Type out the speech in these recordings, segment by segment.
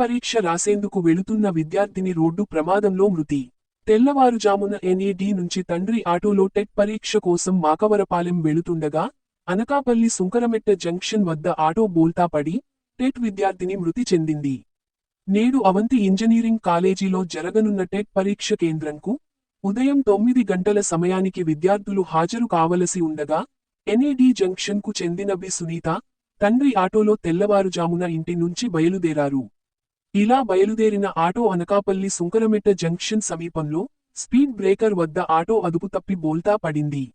పరీక్ష రాసేందుకు వెళుతున్న విద్యార్థిని రోడ్డు ప్రమాదంలో మృతి. తెల్లవారుజామున ఎన్ఈడి నుంచి తండ్రి ఆటోలో టెట్ పరీక్ష కోసం మాకవరపాలెం వెళుతుండగా అనకాపల్లి సుంకరమెట్ట జంక్షన్ వద్ద ఆటో బోల్తా పడి టెట్ విద్యార్థిని మృతి చెందింది. నేడు అవంతి ఇంజనీరింగ్ కాలేజీలో జరగనున్న టెట్ పరీక్ష కేంద్రంకు ఉదయం 9 గంటల సమయానికి విద్యార్థులు హాజరు కావలసి ఉండగా ఎన్ఈడి జంక్షన్కు చెందిన బి సునీత తండ్రి ఆటోలో తెల్లవారుజామున ఇంటి నుంచి బయలుదేరారు. ఇలా బయలుదేరిన ఆటో అనకాపల్లి సుంకరమెట్ట జంక్షన్ సమీపంలో స్పీడ్ బ్రేకర్ వద్ద ఆటో అదుపు తప్పి బోల్తా పడింది.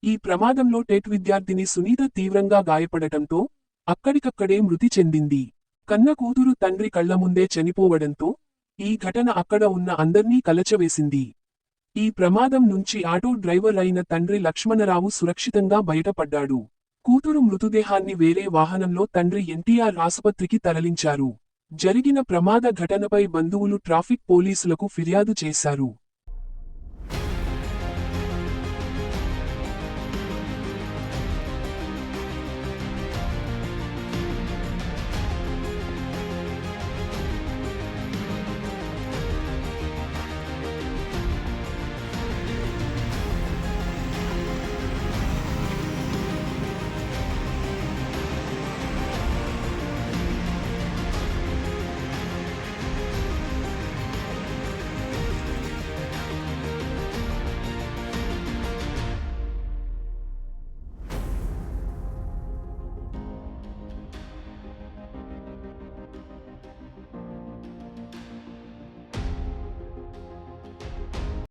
ఈ ప్రమాదంలో టెట్ విద్యార్థిని సునీత తీవ్రంగా గాయపడటంతో అక్కడికక్కడే మృతి చెందింది. కన్న కూతురు తండ్రి కళ్ల ముందే చనిపోవడంతో ఈ ఘటన అక్కడ ఉన్న అందర్నీ కలచవేసింది. ఈ ప్రమాదం నుంచి ఆటో డ్రైవర్ అయిన తండ్రి లక్ష్మణరావు సురక్షితంగా బయటపడ్డాడు. కూతురు మృతదేహాన్ని వేరే వాహనంలో తండ్రి ఎన్టీఆర్ ఆసుపత్రికి తరలించారు. జరిగిన ప్రమాద ఘటనపై బంధువులు ట్రాఫిక్ పోలీసులకు ఫిర్యాదు చేశారు.